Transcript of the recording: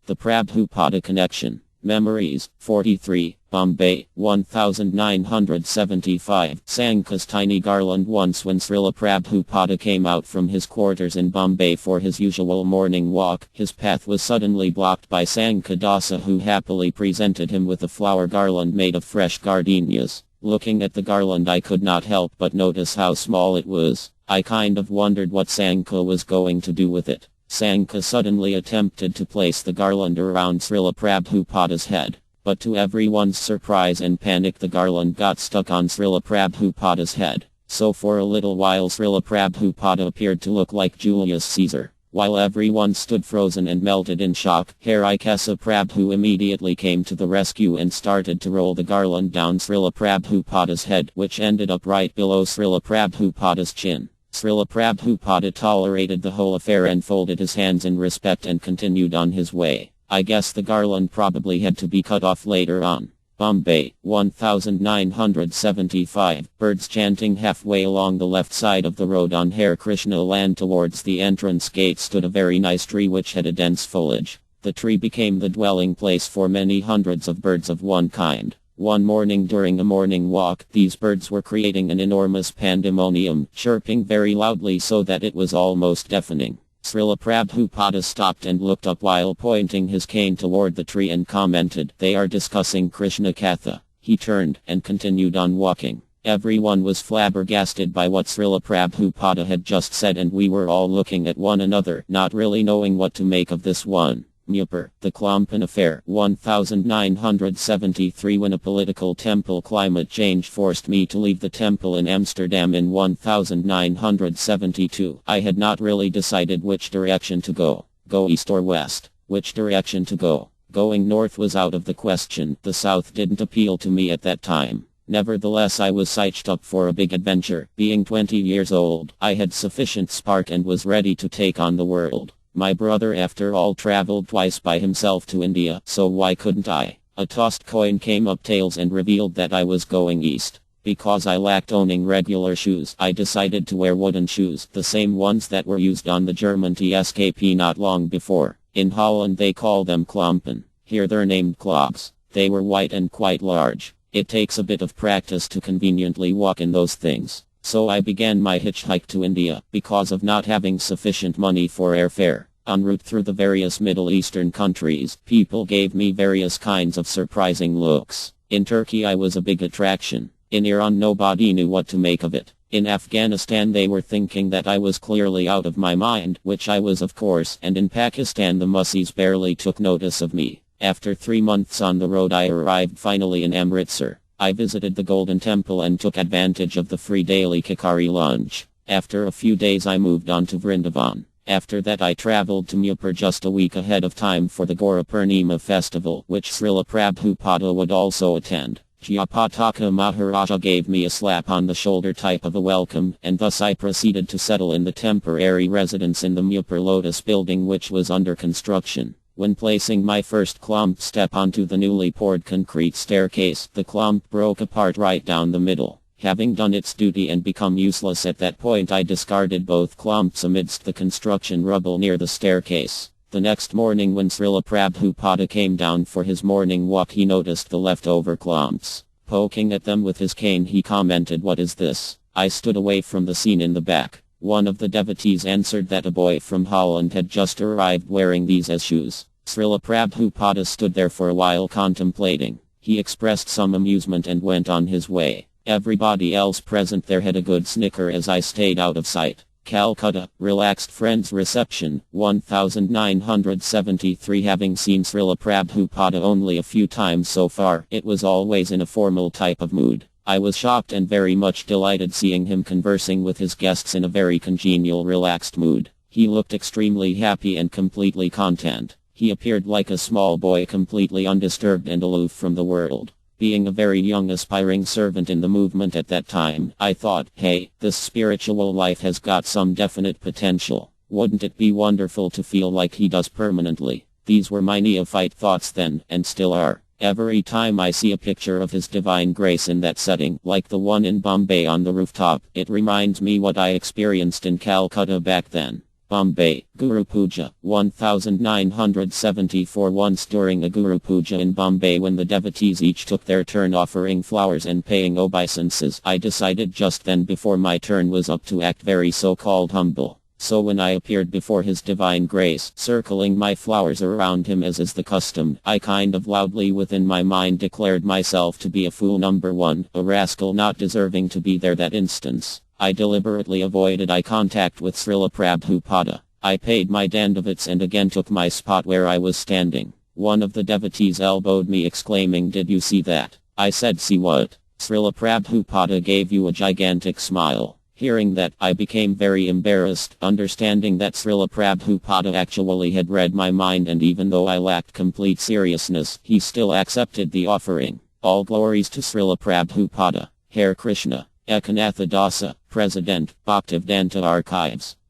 The Prabhupada Connection. Memories. 43. Bombay, 1975. Sangha's tiny garland. Once when Srila Prabhupada came out from his quarters in Bombay for his usual morning walk, his path was suddenly blocked by Sangha Dasa, who happily presented him with a flower garland made of fresh gardenias. Looking at the garland, I could not help but notice how small it was. I kind of wondered what Sangha was going to do with it. Sangha suddenly attempted to place the garland around Srila Prabhupada's head, but to everyone's surprise and panic, the garland got stuck on Srila Prabhupada's head. So for a little while Srila Prabhupada appeared to look like Julius Caesar. While everyone stood frozen and melted in shock, Harikesa Prabhu immediately came to the rescue and started to roll the garland down Srila Prabhupada's head, which ended up right below Srila Prabhupada's chin. Srila Prabhupada tolerated the whole affair and folded his hands in respect and continued on his way. I guess the garland probably had to be cut off later on. Bombay, 1975. Birds chanting. Halfway along the left side of the road on Hare Krishna land towards the entrance gate stood a very nice tree which had a dense foliage. The tree became the dwelling place for many hundreds of birds of one kind. One morning during a morning walk, these birds were creating an enormous pandemonium, chirping very loudly so that it was almost deafening. Srila Prabhupada stopped and looked up while pointing his cane toward the tree and commented, "They are discussing Krishna Katha." He turned and continued on walking. Everyone was flabbergasted by what Srila Prabhupada had just said, and we were all looking at one another, not really knowing what to make of this one. Mupur, the Klompen Affair, 1973. When a political temple climate change forced me to leave the temple in Amsterdam in 1972, I had not really decided which direction to go. Go east or west? Which direction to go? Going north was out of the question. The south didn't appeal to me at that time. Nevertheless, I was psyched up for a big adventure. Being 20 years old, I had sufficient spark and was ready to take on the world. My brother, after all, traveled twice by himself to India, so why couldn't I? A tossed coin came up tails and revealed that I was going east. Because I lacked owning regular shoes, I decided to wear wooden shoes, the same ones that were used on the German TSKP not long before. In Holland they call them klompen. Here they're named clogs. They were white and quite large. It takes a bit of practice to conveniently walk in those things. So I began my hitchhike to India, because of not having sufficient money for airfare. En route through the various Middle Eastern countries, people gave me various kinds of surprising looks. In Turkey I was a big attraction. In Iran nobody knew what to make of it. In Afghanistan they were thinking that I was clearly out of my mind, which I was of course, and in Pakistan the mussies barely took notice of me. After 3 months on the road I arrived finally in Amritsar. I visited the Golden Temple and took advantage of the free daily Kikari lunch. After a few days I moved on to Vrindavan. After that I traveled to Mupur just a week ahead of time for the Gora Purnima festival, which Srila Prabhupada would also attend. Jayapataka Maharaja gave me a slap on the shoulder type of a welcome, and thus I proceeded to settle in the temporary residence in the Mupur Lotus building, which was under construction. When placing my first klomp step onto the newly poured concrete staircase, the klomp broke apart right down the middle. Having done its duty and become useless at that point, I discarded both klomps amidst the construction rubble near the staircase. The next morning when Srila Prabhupada came down for his morning walk, he noticed the leftover klomps. Poking at them with his cane, he commented, "What is this?" I stood away from the scene in the back. One of the devotees answered that a boy from Holland had just arrived wearing these as shoes. Srila Prabhupada stood there for a while contemplating. He expressed some amusement and went on his way. Everybody else present there had a good snicker as I stayed out of sight. Calcutta, Relaxed Friends Reception, 1973. Having seen Srila Prabhupada only a few times so far, it was always in a formal type of mood. I was shocked and very much delighted seeing him conversing with his guests in a very congenial, relaxed mood. He looked extremely happy and completely content. He appeared like a small boy, completely undisturbed and aloof from the world. Being a very young aspiring servant in the movement at that time, I thought, hey, this spiritual life has got some definite potential. Wouldn't it be wonderful to feel like he does permanently? These were my neophyte thoughts then, and still are. Every time I see a picture of His Divine Grace in that setting, like the one in Bombay on the rooftop, it reminds me what I experienced in Calcutta back then. Bombay, Guru Puja, 1974. Once during a Guru Puja in Bombay, when the devotees each took their turn offering flowers and paying obeisances, I decided just then before my turn was up to act very so-called humble. So when I appeared before His Divine Grace, circling my flowers around Him as is the custom, I kind of loudly within my mind declared myself to be a fool number one, a rascal not deserving to be there that instance. I deliberately avoided eye contact with Srila Prabhupada. I paid my dandavats and again took my spot where I was standing. One of the devotees elbowed me exclaiming, "Did you see that?" I said, "See what?" Srila Prabhupada gave you a gigantic smile. Hearing that, I became very embarrassed, understanding that Srila Prabhupada actually had read my mind, and even though I lacked complete seriousness, he still accepted the offering. All glories to Srila Prabhupada. Hare Krishna. Ekanatha Dasa, President, Bhaktivedanta Archives.